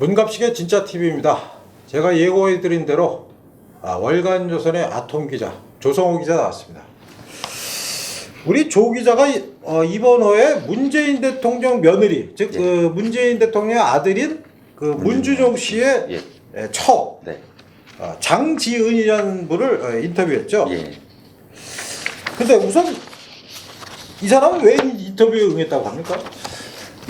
문갑식의 진짜 TV입니다. 제가 예고해드린 대로 월간 조선의 아톰 기자 조성호 기자 나왔습니다. 우리 조 기자가 이번 호에 문재인 대통령 며느리, 즉 그 문재인 대통령의 아들인 그 문준용 씨의 처 장지은이라는 분을 인터뷰했죠. 근데 우선 이 사람은 왜 인터뷰에 응했다고 합니까?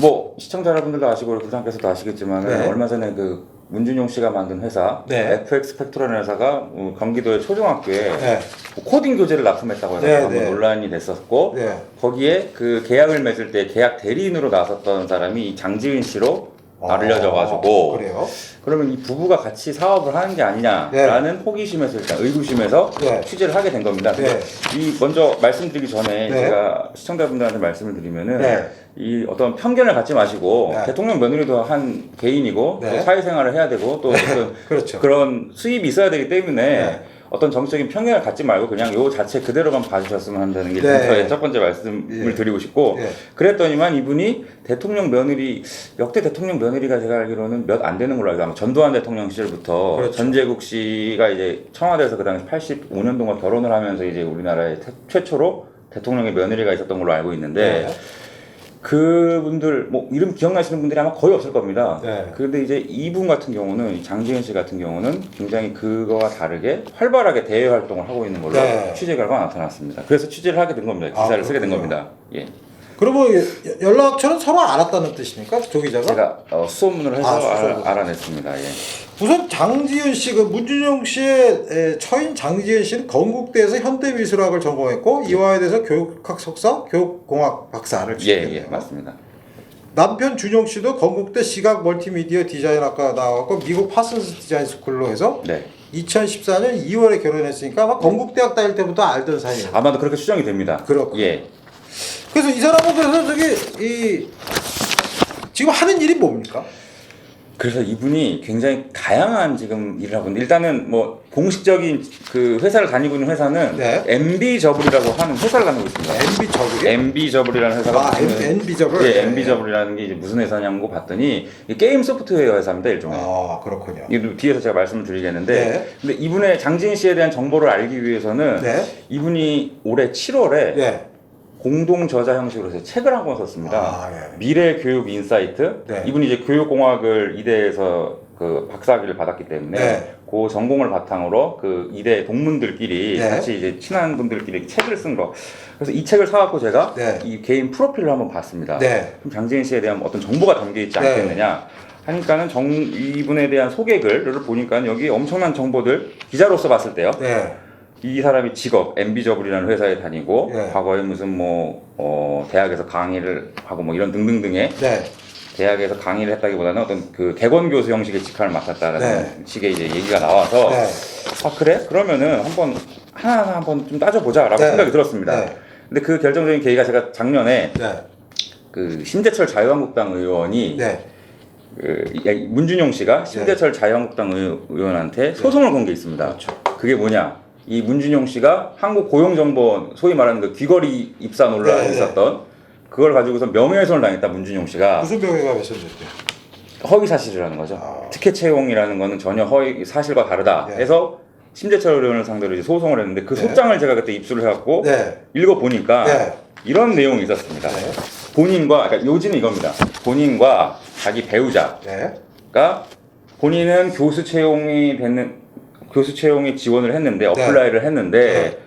뭐 시청자 여러분들도 아시고 부장께서도 아시겠지만 얼마 전에 그 문준용 씨가 만든 회사 FX 팩토라는 회사가 경기도의 초등학교에 코딩 교재를 납품했다고 해서 한번 논란이 됐었고 거기에 그 계약을 맺을 때 계약 대리인으로 나섰던 사람이 이 장지은 씨로 알려져가지고 그러면 이 부부가 같이 사업을 하는 게 아니냐라는 호기심에서 일단 의구심에서 취재를 하게 된 겁니다. 이 먼저 말씀드리기 전에 제가 시청자분들한테 말씀을 드리면은 이 어떤 편견을 갖지 마시고 대통령 며느리도 한 개인이고 또 사회생활을 해야 되고 또 어떤 그런 수입이 있어야 되기 때문에 어떤 정치적인 편견을 갖지 말고 그냥 요 자체 그대로만 봐주셨으면 한다는 게 저의 첫 번째 말씀을 드리고 싶고 그랬더니만 이분이 대통령 며느리 역대 대통령 며느리가 제가 알기로는 몇 안 되는 걸로 알고 있어요. 전두환 대통령 시절부터 전재국 씨가 이제 청와대에서 그 당시 85년 동안 결혼을 하면서 이제 우리나라에 최초로 대통령의 며느리가 있었던 걸로 알고 있는데 그분들 뭐 이름 기억나시는 분들이 아마 거의 없을 겁니다. 그런데 이제 이분 같은 경우는 장지은 씨 같은 경우는 굉장히 그거와 다르게 활발하게 대외 활동을 하고 있는 걸로 취재 결과가 나타났습니다. 그래서 취재를 하게 된 겁니다. 기사를 쓰게 된 겁니다. 그러면 연락처는 서로 알았다는 뜻입니까? 조 기자가? 제가 수소문을 해서 알아냈습니다. 우선 장지은 씨, 그 문준용 씨의 처인 장지은 씨는 건국대에서 현대미술학을 전공했고 이화여대에서 교육학 석사, 교육공학 박사를 취득했네요. 맞습니다. 남편 준용 씨도 건국대 시각 멀티미디어 디자인학과 나왔고 미국 파슨스 디자인 스쿨로 해서 2014년 2월에 결혼했으니까 아마 건국대학 다닐 때부터 알던 사이예요. 아마도 그렇게 추정이 됩니다. 그렇군요. 그래서 이 사람은 그래서 지금 하는 일이 뭡니까? 그래서 이분이 굉장히 다양한 지금 일을 하고 있는데 일단은 뭐 공식적인 그 회사를 다니고 있는 회사는 MB저블이라고 하는 회사를 다니고 있습니다. MB저블이? MB저블이라는 회사가 MB저블? MB저블이라는 게 이제 무슨 회사냐고 봤더니 게임 소프트웨어 회사입니다, 일종의. 그렇군요. 이 뒤에서 제가 말씀을 드리겠는데 근데 이분의 장지은 씨에 대한 정보를 알기 위해서는 이분이 올해 7월에 공동 저자 형식으로 해서 책을 한 권 썼습니다. 미래 교육 인사이트. 이분이 이제 교육공학을 이대에서 그 박사학위를 받았기 때문에 그 전공을 바탕으로 그 이대 동문들끼리 같이 이제 친한 분들끼리 책을 쓴 거. 그래서 이 책을 사갖고 제가 이 개인 프로필을 한번 봤습니다. 그럼 장지은 씨에 대한 어떤 정보가 담겨 있지 않겠느냐. 하니까는 이분에 대한 소개글을 보니까 여기 엄청난 정보들 기자로서 봤을 때요. 이 사람이 직업 MB저블이라는 회사에 다니고 과거에 무슨 대학에서 강의를 하고 뭐 이런 등등등의 대학에서 강의를 했다기보다는 어떤 그 객원 교수 형식의 직함을 맡았다라는 식의 이제 얘기가 나와서 그래? 그러면은 하나하나 한번 좀 따져보자라고 생각이 들었습니다. 근데 그 결정적인 계기가 제가 작년에 그 심재철 자유한국당 의원이 문준용 씨가 심재철 자유한국당 의원한테 소송을 건 게 있습니다. 그게 뭐냐? 이 문준용 씨가 한국고용정보원 소위 말하는 그 귀걸이 입사 논란이 있었던 그걸 가지고서 명예훼손을 당했다. 문준용 씨가 무슨 명예가 훼손됐대? 허위 사실이라는 거죠. 특혜 채용이라는 거는 전혀 허위 사실과 다르다 해서 심재철 의원을 상대로 이제 소송을 했는데 그 소장을 제가 그때 입수를 해갖고 읽어보니까 이런 내용이 있었습니다. 그러니까 요지는 이겁니다. 본인과 자기 배우자가 본인은 교수 채용에 지원을 했는데 어플라이를 했는데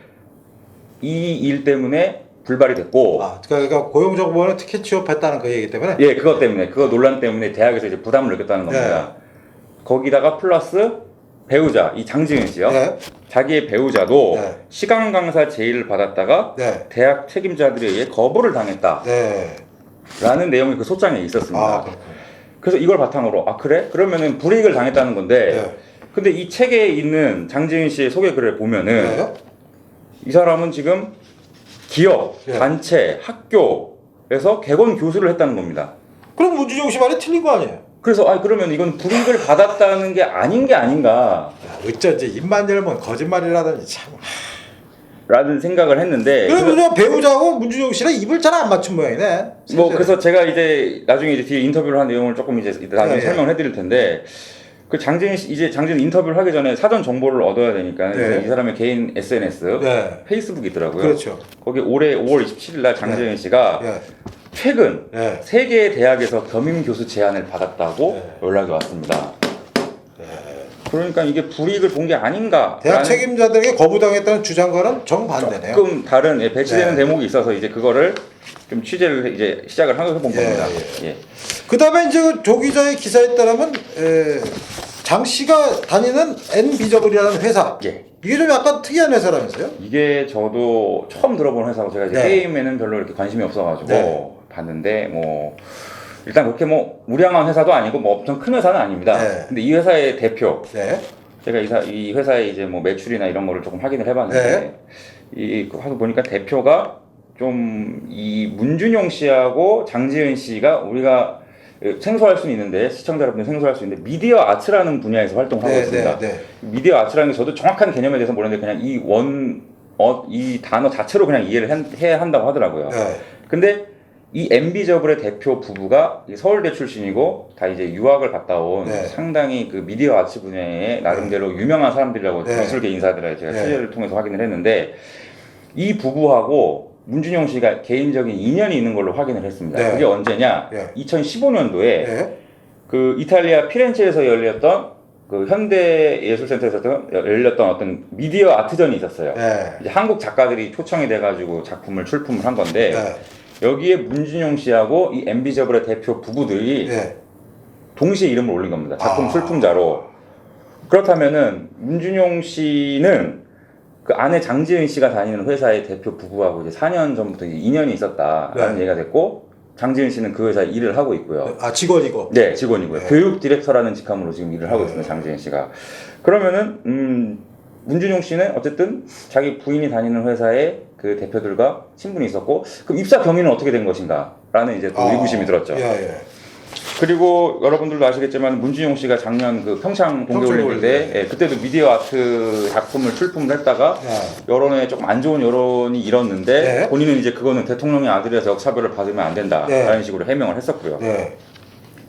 이 일 때문에 불발이 됐고 그러니까 고용정보원은 특혜 취업했다는 그 얘기 때문에? 그것 때문에 그거 논란 때문에 대학에서 이제 부담을 느꼈다는 겁니다. 거기다가 플러스 배우자 이 장지은 씨요. 자기의 배우자도 시간 강사 제의를 받았다가 대학 책임자들에 의해 거부를 당했다. 라는 내용이 그 소장에 있었습니다. 그래서 이걸 바탕으로 그래? 그러면은 불이익을 당했다는 건데 근데 이 책에 있는 장지은 씨의 소개글을 보면은 이 사람은 지금 기업, 단체, 학교에서 객원 교수를 했다는 겁니다. 그럼 문준용 씨 말이 틀린 거 아니에요? 그래서 그러면 이건 불이익을 받았다는 게 아닌 게 아닌가. 어쩐지 입만 열면 거짓말이라더니 참. 라는 생각을 했는데 그래서 배우자하고 문준용 씨랑 입을 잘 안 맞춘 모양이네. 뭐 그래서 제가 이제 나중에 이제 뒤에 인터뷰를 한 내용을 조금 이제 나중에 설명을 해드릴 텐데 그 장재인 씨 이제 장재인 인터뷰를 하기 전에 사전 정보를 얻어야 되니까 이 사람의 개인 SNS 페이스북이 있더라고요. 그렇죠. 거기 올해 5월 27일 날 장재인 씨가 최근 세 개의 대학에서 겸임 교수 제안을 받았다고 연락이 왔습니다. 그러니까 이게 불이익을 본 게 아닌가. 대학 책임자들에게 거부당했다는 주장과는 정반대네요. 조금 다른 배치되는 대목이 있어서 이제 그거를 좀 취재를 이제 시작을 하고 본 겁니다. 그다음에 이제 조 기자의 기사에 따르면 장 씨가 다니는 NB저블이라는 회사. 이게 좀 약간 특이한 회사라면서요? 이게 저도 처음 들어본 회사고 제가 이제 게임에는 별로 이렇게 관심이 없어가지고 봤는데 뭐. 일단 그렇게 뭐 무량한 회사도 아니고 뭐 엄청 큰 회사는 아닙니다. 근데 이 회사의 대표, 제가 이 회사의 이제 뭐 매출이나 이런 거를 조금 확인을 해봤는데 이 하도 보니까 대표가 좀 이 문준용 씨하고 장지은 씨가 우리가 생소할 수는 있는데 시청자 여러분들 생소할 수 있는데 미디어 아트라는 분야에서 활동을 하고 있습니다. 미디어 아트라는 게 저도 정확한 개념에 대해서 모르는데 그냥 이 단어 자체로 그냥 이해를 해야 한다고 하더라고요. 근데 이 MB저블의 대표 부부가 서울대 출신이고 다 이제 유학을 갔다 온 상당히 그 미디어 아트 분야에 나름대로 유명한 사람들이라고 기술계 인사들에 제가 취재를 통해서 확인을 했는데 이 부부하고 문준용 씨가 개인적인 인연이 있는 걸로 확인을 했습니다. 그게 언제냐? 2015년도에 그 이탈리아 피렌체에서 열렸던 그 현대예술센터에서 열렸던 어떤 미디어 아트전이 있었어요. 이제 한국 작가들이 초청이 돼가지고 작품을 출품을 한 건데 여기에 문준용 씨하고 이 MB저블의 대표 부부들이 동시에 이름을 올린 겁니다. 작품 출품자로. 그렇다면은 문준용 씨는 그 아내 장지은 씨가 다니는 회사의 대표 부부하고 이제 4년 전부터 인연이 있었다라는 얘기가 됐고 장지은 씨는 그 회사에 일을 하고 있고요. 직원이고? 네, 직원이고요. 교육 디렉터라는 직함으로 지금 일을 하고 있습니다. 장지은 씨가. 그러면은 문준용 씨는 어쨌든 자기 부인이 다니는 회사의 그 대표들과 친분이 있었고 그럼 입사 경위는 어떻게 된 것인가 라는 이제 또 의구심이 들었죠. 그리고 여러분들도 아시겠지만 문준용 씨가 작년 그 평창 동계올림픽 때 그때도 미디어 아트 작품을 출품을 했다가 여론에 조금 안 좋은 여론이 일었는데 본인은 이제 그거는 대통령의 아들이라서 역차별을 받으면 안 된다라는 식으로 해명을 했었고요.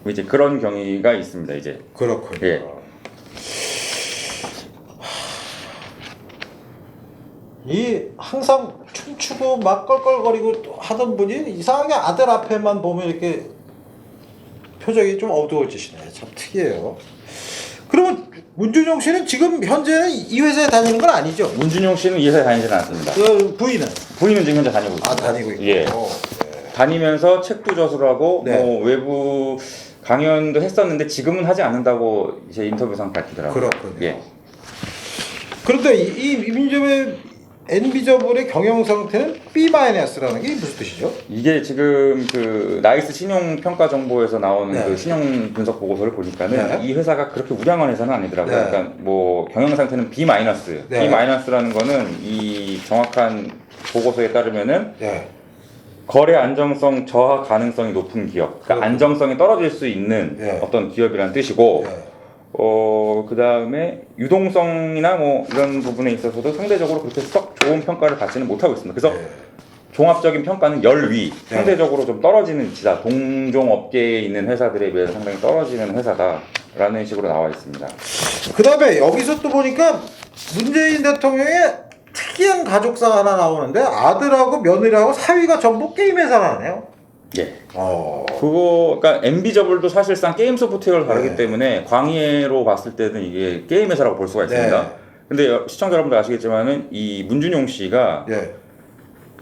이제 그런 경위가 있습니다. 이제 그렇군요. 이 항상 춤추고 막 껄껄거리고 하던 분이 이상하게 아들 앞에만 보면 이렇게 표정이 좀 어두워지시네. 참 특이해요. 그러면 문준용 씨는 지금 현재는 이 회사에 다니는 건 아니죠? 문준용 씨는 이 회사에 다니지는 않습니다. 그 부인은 지금 현재 다니고 있습니다. 다니고 있고. 다니면서 책도 저술하고 뭐 외부 강연도 했었는데 지금은 하지 않는다고 이제 인터뷰상 밝히더라고요. 그렇군요. 그런데 이 민점의 NB저블의 경영 상태는 B-라는 게 무슨 뜻이죠? 이게 지금 그 나이스 신용 평가 정보에서 나오는 그 신용 분석 보고서를 보니까는 이 회사가 그렇게 우량한 회사는 아니더라고요. 그러니까 뭐 경영 상태는 B-. B-라는 거는 이 정확한 보고서에 따르면은 거래 안정성 저하 가능성이 높은 기업, 그러니까 안정성이 떨어질 수 있는 어떤 기업이라는 뜻이고. 그 다음에 유동성이나 뭐 이런 부분에 있어서도 상대적으로 그렇게 썩 좋은 평가를 받지는 못하고 있습니다. 그래서 종합적인 평가는 열위, 상대적으로 좀 떨어지는 위치다. 동종 업계에 있는 회사들에 비해서 상당히 떨어지는 회사다라는 식으로 나와 있습니다. 그 다음에 여기서 또 보니까 문재인 대통령의 특이한 가족사 하나 나오는데 아들하고 며느리하고 사위가 전부 게임 회사라네요. 그러니까 MB저블도 사실상 게임 소프트웨어를 다루기 때문에 광의로 봤을 때는 이게 게임 회사라고 볼 수가 있습니다. 근데 시청자 여러분들 아시겠지만은 이 문준용 씨가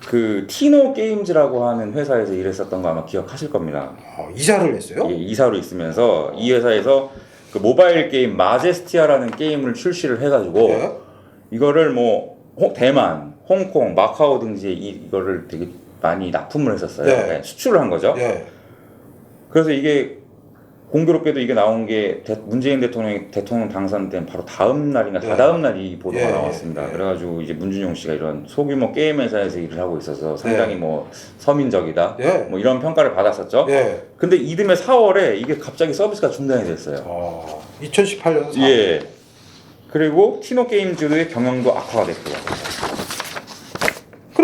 그 티노 게임즈라고 하는 회사에서 일했었던 거 아마 기억하실 겁니다. 이사를 했어요? 이사로 있으면서 이 회사에서 그 모바일 게임 마제스티아라는 게임을 출시를 해가지고 이거를 뭐 대만, 홍콩, 마카오 등지에 이거를 되게 많이 납품을 했었어요. 수출을 한 거죠. 그래서 이게 공교롭게도 이게 나온 게 문재인 대통령이 대통령 당선된 바로 다음 날인가 다다음 날 이 보도가 나왔습니다. 그래가지고 이제 문준용 씨가 이런 소규모 게임 회사에서 일을 하고 있어서 상당히 뭐 서민적이다, 뭐 이런 평가를 받았었죠. 근데 이듬해 4월에 이게 갑자기 서비스가 중단이 됐어요. 2018년 4월. 그리고 티노 게임즈의 경영도 악화가 됐고요.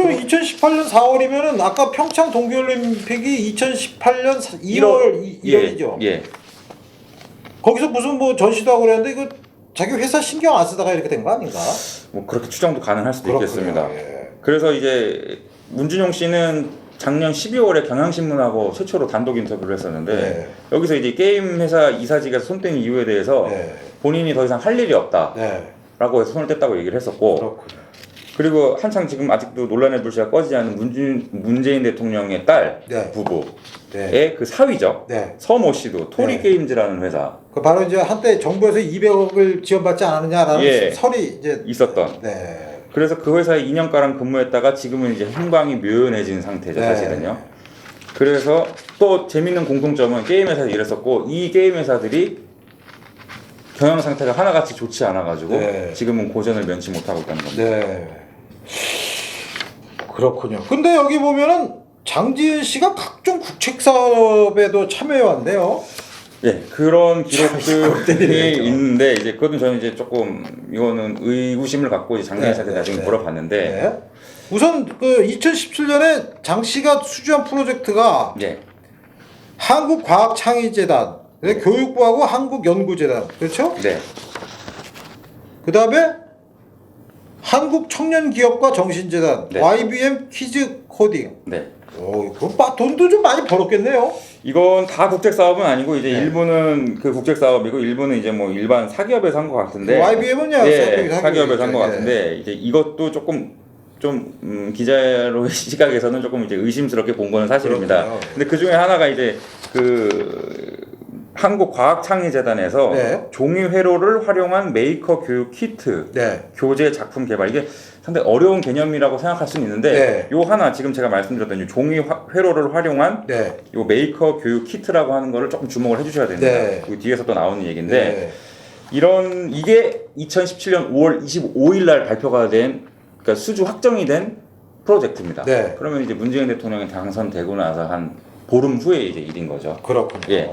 그럼 2018년 4월이면은 아까 평창 동계올림픽이 2018년 2월 1월이죠. 예. 거기서 무슨 뭐 전시도 하고 그랬는데 이거 자기 회사 신경 안 쓰다가 이렇게 된 거 아닌가? 뭐 그렇게 추정도 가능할 수도 그렇군요. 있겠습니다. 예. 그래서 이제 문준용 씨는 작년 12월에 경향신문하고 최초로 단독 인터뷰를 했었는데 네. 여기서 이제 게임 회사 이사직에서 손 뗀 이유에 대해서 네. 본인이 더 이상 할 일이 없다라고 네. 해서 손을 뗐다고 얘기를 했었고 그렇군요. 그리고 한창 지금 아직도 논란의 불씨가 꺼지지 않은 문재인 대통령의 딸 네. 부부의 네. 그 사위죠. 네. 서모 씨도 토리 네. 게임즈라는 회사 그 바로 이제 한때 정부에서 200억을 지원받지 않았느냐라는 예. 설이 이제 있었던. 네. 그래서 그 회사에 2년가량 근무했다가 지금은 이제 흥방이 묘연해진 상태죠, 네. 사실은요. 그래서 또 재밌는 공통점은 게임 회사에서 일했었고 이 게임 회사들이 경영 상태가 하나같이 좋지 않아가지고 네. 지금은 고전을 면치 못하고 있다는 겁니다. 네. 그렇군요. 근데 여기 보면은 장지은 씨가 각종 국책 사업에도 참여해왔네요. 예, 그런 때리네요, 기록들이 있는데 이제 그것은 저는 이제 조금 이거는 의구심을 갖고 이제 장재현 씨한테 나중에 물어봤는데 네. 우선 그 2017년에 장 씨가 수주한 프로젝트가 예, 한국과학창의재단, 교육부하고 한국연구재단, 그렇죠? 네, 그 다음에 한국청년기업과 정신재단, 네. YBM 퀴즈 코딩. 네. 오, 그럼 돈도 좀 많이 벌었겠네요. 이건 다 국책 사업은 아니고 이제 네. 일부는 그 국책 사업이고 일부는 이제 뭐 일반 사기업에서 한 것 같은데. YBM은요? 예, 사기업에서 한 것 예. 같은데 이제 이것도 조금 좀 기자로의 시각에서는 조금 이제 의심스럽게 본 거는 사실입니다. 그렇군요. 근데 그 중에 하나가 이제 그 한국과학창의재단에서 네. 종이 회로를 활용한 메이커 교육 키트 네. 교재 작품 개발 이게 상당히 어려운 개념이라고 생각할 수는 있는데 네. 요 하나 지금 제가 말씀드렸던 이 종이 회로를 활용한 네. 요 메이커 교육 키트라고 하는 거를 조금 주목을 해주셔야 됩니다. 네. 그 뒤에서 또 나오는 얘기인데 네. 이게 2017년 5월 25일 날 발표가 된 그러니까 수주 확정이 된 프로젝트입니다. 네. 그러면 이제 문재인 대통령이 당선되고 나서 한 보름 후에 이제 일인 거죠. 그렇군요. 예.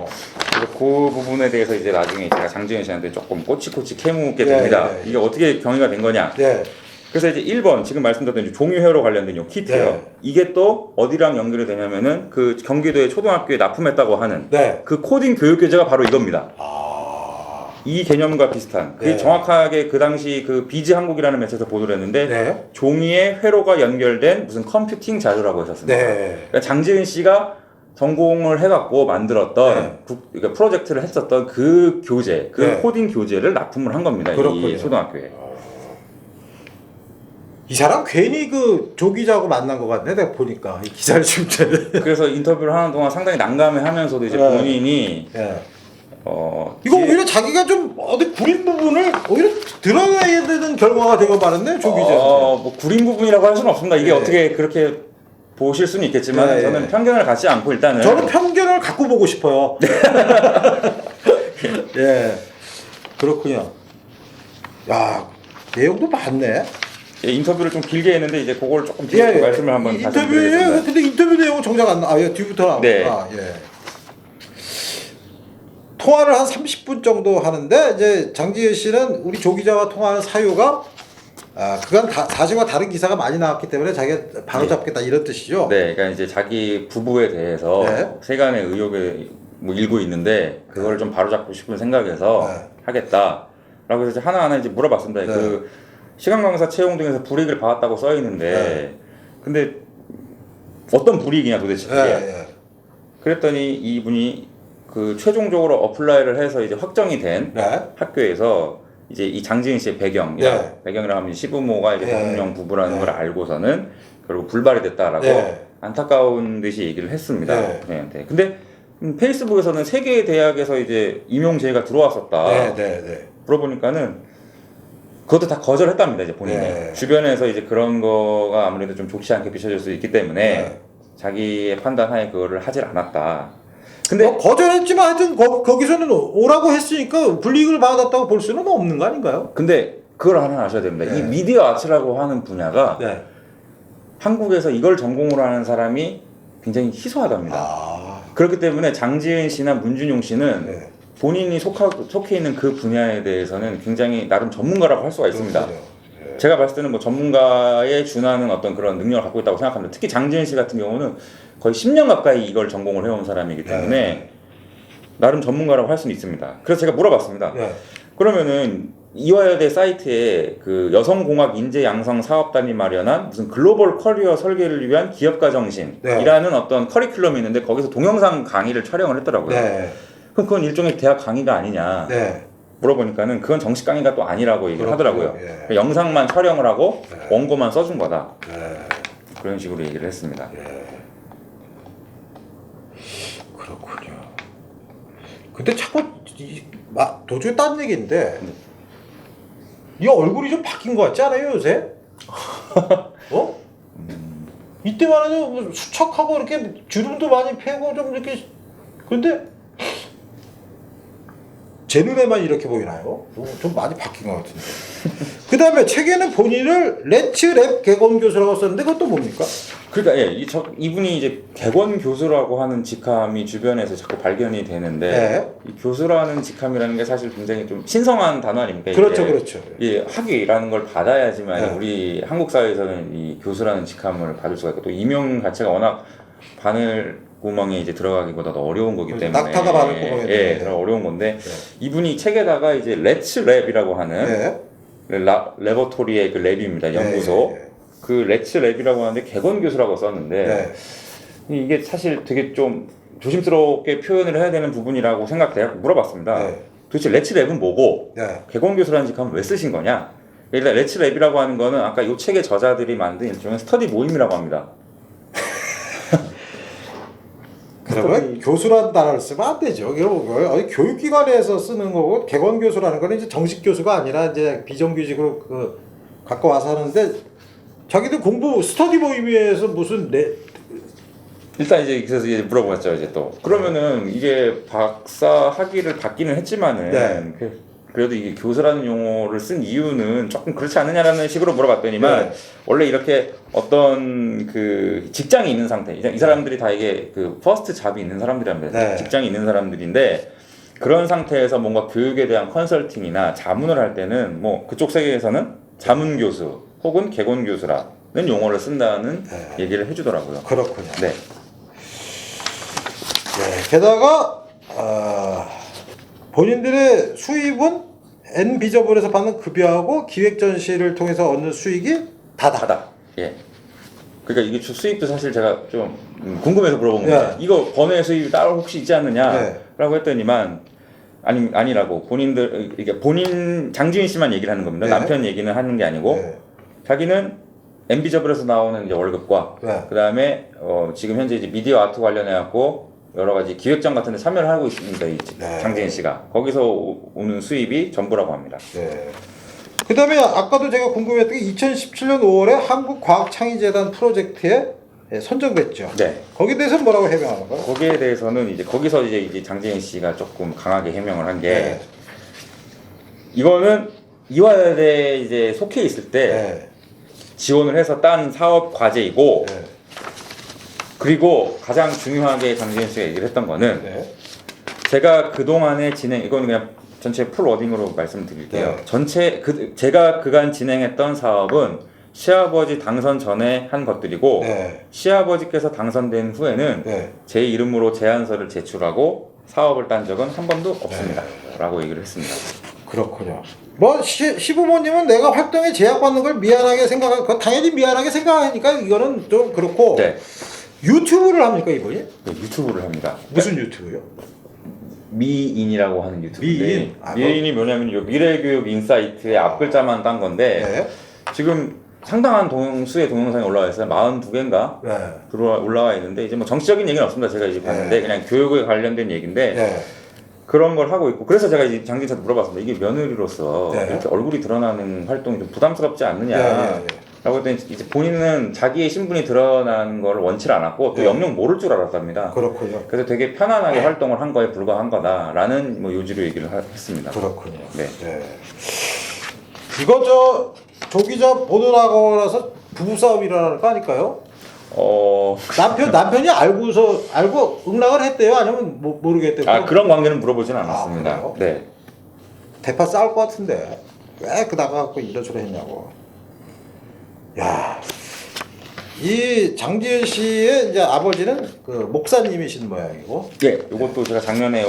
그래서 그 부분에 대해서 이제 나중에 제가 장지현 씨한테 조금 꼬치꼬치 캐묻게 네, 됩니다. 네, 네. 이게 어떻게 경위가 된 거냐? 네. 그래서 이제 1번 지금 말씀드렸던 종이회로 관련된 요 키트요. 네. 이게 또 어디랑 연결이 되냐면은 그 경기도의 초등학교에 납품했다고 하는 네. 그 코딩 교육 교재가 바로 이겁니다. 아. 이 개념과 비슷한. 네. 그 정확하게 그 당시 그 비즈 한국이라는 매체에서 보도를 했는데 네. 종이에 회로가 연결된 무슨 컴퓨팅 자료라고 했었습니다. 네. 그러니까 장지은 씨가 전공을 해갖고 만들었던 네. 그러니까 프로젝트를 했었던 그 교재, 그 네. 코딩 교재를 납품을 한 겁니다. 그렇군요. 이 초등학교에. 이 사람 괜히 그 조 기자하고 만난 것 같네. 내가 보니까 이 기사를 지금 그래서 인터뷰를 하는 동안 상당히 난감해하면서도 이제 네. 본인이 예. 뒤에- 이거 오히려 자기가 좀 어디 구린 부분을 오히려 드러내야 되는 결과가 되고 말았네. 조 기자. 뭐 구린 부분이라고 할 수는 없습니다. 이게 네. 어떻게 그렇게 보실 수는 있겠지만 네, 저는 네. 편견을 갖지 않고 일단은 저는 편견을 갖고 보고 싶어요. 예. 그렇군요. 야, 내용도 많네. 예, 인터뷰를 좀 길게 했는데 이제 그걸 조금 뒤에 말씀을 한번 다시 인터뷰에 드리겠습니다. 근데 인터뷰 내용은 정작 안 나. 아, 예, 뒤부터 나오구나. 네. 예. 통화를 한 30분 정도 하는데 이제 장지혜 씨는 우리 조 기자와 통화하는 사유가 그간 사실과 다른 기사가 많이 나왔기 때문에 자기가 바로 잡겠다 이런 뜻이죠. 네, 그러니까 이제 자기 부부에 대해서 네. 세간의 의혹에 뭐 일고 있는데 그걸 좀 바로잡고 싶은 생각에서 네. 하겠다라고 해서 이제 하나하나 이제 물어봤습니다. 네. 그 시간 강사 채용 등에서 불이익을 받았다고 써 있는데 네. 근데 어떤 불이익이냐 도대체 그게? 예. 그랬더니 이분이 그 최종적으로 어플라이를 해서 이제 확정이 된 네. 학교에서 이제 이 장지은 씨의 배경이라 하면 시부모가 이제 대통령 부부라는 걸 알고서는 결국 불발이 됐다라고 안타까운 듯이 얘기를 했습니다. 부모님한테. 근데 페이스북에서는 세 개의 대학에서 이제 임용 제의가 들어왔었다. 물어보니까는 그것도 다 거절했답니다. 이제 본인이 주변에서 이제 그런 거가 아무래도 좀 좋지 않게 비춰질 수 있기 때문에 자기의 판단하에 그거를 하질 않았다. 근데 거절했지만 하여튼 거기서는 오라고 했으니까 불이익을 받았다고 볼 수는 없는 거 아닌가요? 근데 그걸 하나 아셔야 됩니다. 이 미디어 아트라고 하는 분야가 한국에서 이걸 전공으로 하는 사람이 굉장히 희소하답니다. 그렇기 때문에 장지은 씨나 문준용 씨는 본인이 속해 있는 그 분야에 대해서는 굉장히 나름 전문가라고 할 수가 있습니다. 제가 봤을 때는 뭐 전문가에 준하는 어떤 그런 능력을 갖고 있다고 생각합니다. 특히 장지은 씨 같은 경우는 거의 10년 가까이 이걸 전공을 해온 사람이기 때문에 나름 전문가라고 할 수는 있습니다. 그래서 제가 물어봤습니다. 그러면은 이화여대 사이트에 그 여성공학 인재 양성 사업단이 마련한 무슨 글로벌 커리어 설계를 위한 기업가 정신이라는 어떤 커리큘럼이 있는데 거기서 동영상 강의를 촬영을 했더라고요. 그럼 그건 일종의 대학 강의가 아니냐 물어보니까는 그건 정식 강의가 또 아니라고 얘기를 하더라고요. 영상만 촬영을 하고 원고만 써준 거다. 그런 식으로 얘기를 했습니다. 그렇군요. 근데 자꾸 도저히 딴 얘기인데 이 얼굴이 좀 바뀐 것 같지 않아요 요새? 어? 이때만 해도 뭐 수척하고 이렇게 주름도 많이 패고 좀 이렇게 근데 제 눈에만 이렇게 보이나요? 좀 많이 바뀐 것 같은데. 그 다음에 책에는 본인을 레츠랩 객원 교수라고 썼는데 그것도 뭡니까? 그러니까 이분이 이제 객원 교수라고 하는 직함이 주변에서 자꾸 발견이 되는데 이 교수라는 직함이라는 게 사실 굉장히 좀 신성한 단어 아닙니까? 그렇죠. 이 학위라는 걸 받아야지만 우리 한국 사회에서는 이 교수라는 직함을 받을 수가 있고 또 임용 자체가 워낙 바늘 구멍에 이제 들어가기보다 더 어려운 거기 때문에 낙타가 바늘 구멍에 더 어려운 건데 이분이 책에다가 이제 레츠 랩이라고 하는 레버토리의 그 랩입니다. 연구소. 그 레츠 랩이라고 하는데 객원 교수라고 썼는데 이게 사실 되게 좀 조심스럽게 표현을 해야 되는 부분이라고 생각돼요. 물어봤습니다. 도대체 레츠 랩은 뭐고 객원 교수라는 직함을 왜 쓰신 거냐? 일단 레츠 랩이라고 하는 거는 아까 이 책의 저자들이 만든 일종의 스터디 모임이라고 합니다. 그러면 교수라는 단어를 쓰면 안 되죠. 어디 교육기관에서 쓰는 거고 객원 교수라는 거는 이제 정식 교수가 아니라 이제 비정규직으로 그 갖고 와서 하는데 자기들 공부 스터디 모임에서 무슨 일단 이제 그래서 이제 물어봤죠. 이제 또 그러면은 이게 박사 학위를 받기는 했지만은 그래도 이게 교수라는 용어를 쓴 이유는 조금 그렇지 않느냐라는 식으로 물어봤더니만 원래 이렇게 어떤 그 직장이 있는 상태 이 사람들이 다 이게 그 퍼스트 잡이 있는 사람들이랍니다. 직장이 있는 사람들인데 그런 상태에서 뭔가 교육에 대한 컨설팅이나 자문을 할 때는 뭐 그쪽 세계에서는 자문 교수 혹은 객원 교수라는 용어를 쓴다는 얘기를 해주더라고요. 그렇군요. 게다가 본인들의 수입은 N비저블에서 받는 급여하고 기획 전시를 통해서 얻는 수익이 다다. 그러니까 이게 수입도 사실 제가 좀 궁금해서 물어본 겁니다. 이거 번외 수입이 따로 혹시 있지 않느냐라고 했더니만 아니라고 본인들 이게 본인 장지은 씨만 얘기를 하는 겁니다. 남편 얘기는 하는 게 아니고 자기는 N비저블에서 나오는 이제 월급과 그 다음에 지금 현재 이제 미디어 아트 관련해 갖고 여러 가지 기획전 같은 데 참여를 하고 있습니다. 장지은 씨가. 거기서 오는 수입이 전부라고 합니다. 그 다음에 아까도 제가 궁금했던 게 2017년 5월에 한국과학창의재단 프로젝트에 선정됐죠. 거기에 대해서는 뭐라고 해명하는 거예요? 거기에 대해서는 거기서 이제 장지은 씨가 조금 강하게 해명을 한 게 이거는 이화여대에 이제 속해 있을 때 지원을 해서 딴 사업 과제이고 그리고 가장 중요하게 장지은 씨가 얘기를 했던 거는 제가 그동안의 이거는 그냥 전체 풀 워딩으로 말씀드릴게요. 제가 그간 진행했던 사업은 시아버지 당선 전에 한 것들이고 시아버지께서 당선된 후에는 제 이름으로 제안서를 제출하고 사업을 딴 적은 한 번도 없습니다. 라고 얘기를 했습니다. 그렇군요. 뭐 시부모님은 내가 활동에 제약받는 걸 미안하게 생각하고 당연히 미안하게 생각하니까 이거는 좀 그렇고 유튜브를 합니까 이분이? 유튜브를 합니다. 무슨 유튜브요? 미인이라고 하는 유튜브인데 미인이 뭐냐면 요 미래교육 인사이트의 앞글자만 딴 건데 지금 상당한 수의 동영상이 올라와 있어요. 42개인가 올라와 있는데 이제 뭐 정치적인 얘기는 없습니다. 제가 이제 봤는데 그냥 교육에 관련된 얘기인데 그런 걸 하고 있고 그래서 제가 이제 장진 씨한테 물어봤습니다. 이게 며느리로서 이렇게 얼굴이 드러나는 활동이 좀 부담스럽지 않느냐 라고 했더니 이제 본인은 자기의 신분이 드러나는 걸 원치 않았고 또 영영 모를 줄 알았답니다. 그렇군요. 그래서 되게 편안하게 활동을 한 거에 불과한 거다라는 뭐 요지로 얘기를 했습니다. 그렇군요. 이거 조 기자 보도 나가고 나서 부부싸움이 일어날 거 아닐까요? 남편이 알고 응락을 했대요? 아니면 모르겠대요? 그런 관계는 물어보진 않았습니다. 대파 싸울 것 같은데 왜 그 나가갖고 이러저러 했냐고. 야, 이 장지은 씨의 이제 아버지는 그 목사님이신 모양이고. 예, 이것도 제가 작년에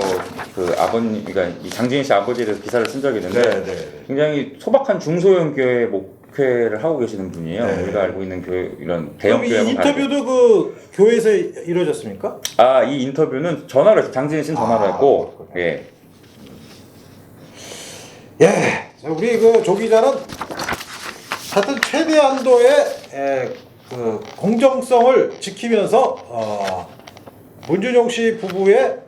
그 아버님, 그러니까 이 장지은 씨 아버지에 대해서 기사를 쓴 적이 있는데 네. 굉장히 소박한 중소형 교회 목회를 하고 계시는 분이에요. 네. 우리가 알고 있는 교회 이런 대형 그럼 교회. 이 인터뷰도 그 교회에서 이루어졌습니까? 아, 이 인터뷰는 전화로 했어요. 장지은 씨는 전화로 했고, 그렇구나. 예. 예, 우리 그 조 기자는 하여튼 최대한도의 그 공정성을 지키면서 문준용 씨 부부의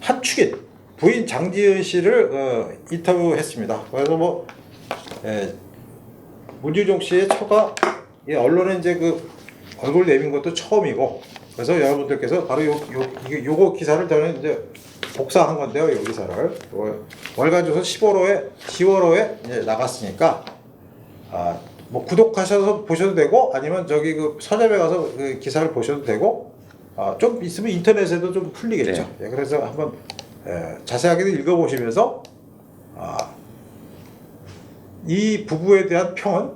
한 축인 부인 장지은 씨를 인터뷰했습니다. 그래서 뭐 문준용 씨의 처가 언론에 이제 그 얼굴 내민 것도 처음이고, 그래서 여러분들께서 바로 요거 기사를 저는 이제 복사한 건데요. 이 기사를 월간조선 10월호에 이제 나갔으니까 뭐 구독하셔서 보셔도 되고, 아니면 저기 그 서점에 가서 그 기사를 보셔도 되고, 좀 있으면 인터넷에도 좀 풀리겠죠. 네. 예, 그래서 한번 자세하게 읽어보시면서 이 부부에 대한 평은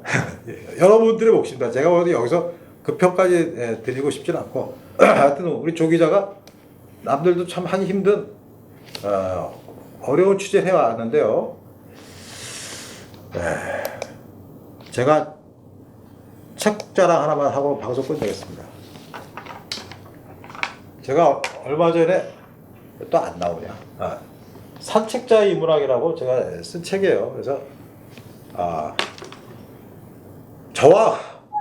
여러분들의 몫입니다. 제가 어디 여기서 그 평까지 드리고 싶진 않고, 하여튼 우리 조 기자가 남들도 참 하기 힘든 어려운 취재를 해왔는데요. 제가 책 자랑 하나만 하고 방송 끝내겠습니다. 제가 얼마 전에 또 안 나오냐, 산책자의 인문학이라고 제가 쓴 책이에요. 그래서 저와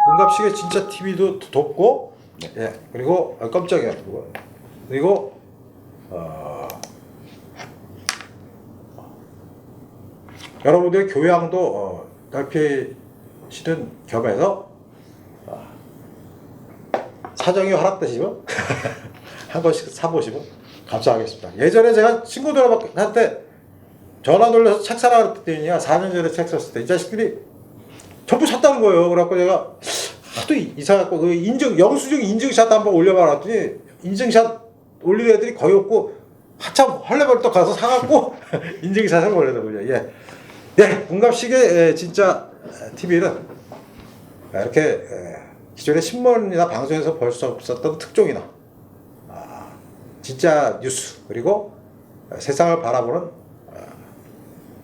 문갑식의 진짜 TV도 돕고, 예, 그리고 깜짝이야, 그리고 여러분들의 교양도 넓히시는 겸해서 사정이 허락되시면 한 번씩 사보시면 감사하겠습니다. 예전에 제가 친구들한테 전화 돌려서 책 사라 그랬더니 4년 전에 책 샀을 때 이 자식들이 전부 샀다는 거예요. 그래갖고 제가 하도 이상하고 그 영수증 인증샷 한번 올려봐 놨더니 인증샷 올리는 애들이 거의 없고, 한참 헐레벌떡 가서 사갖고 인증샷을 올려더군요. 예. 네, 문갑식의 진짜 TV는 이렇게 기존의 신문이나 방송에서 볼 수 없었던 특종이나 진짜 뉴스, 그리고 세상을 바라보는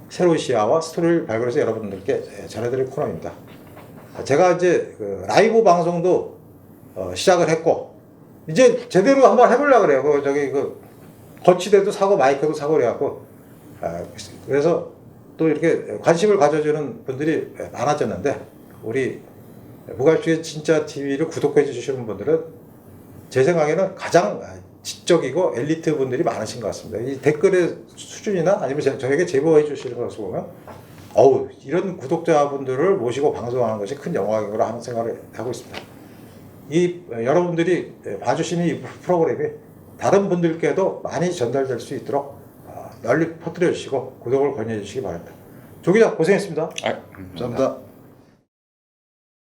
새로운 시야와 스토리를 발굴해서 여러분들께 전해드릴 코너입니다. 제가 이제 그 라이브 방송도 시작을 했고, 이제 제대로 한번 해보려고 그래요. 저기 거치대도 사고 마이크도 사고 그래갖고, 그래서 또 이렇게 관심을 가져주는 분들이 많아졌는데, 우리 무갈주의 진짜 TV를 구독해 주시는 분들은 제 생각에는 가장 지적이고 엘리트 분들이 많으신 것 같습니다. 이 댓글의 수준이나 아니면 저에게 제보해 주시는 것을 보면, 이런 구독자분들을 모시고 방송하는 것이 큰 영광이라고 하는 생각을 하고 있습니다. 여러분들이 봐주시는 이 프로그램이 다른 분들께도 많이 전달될 수 있도록 널리 퍼뜨려 주시고 구독을 권유해 주시기 바랍니다. 조 기자 고생했습니다. 감사합니다. 감사합니다.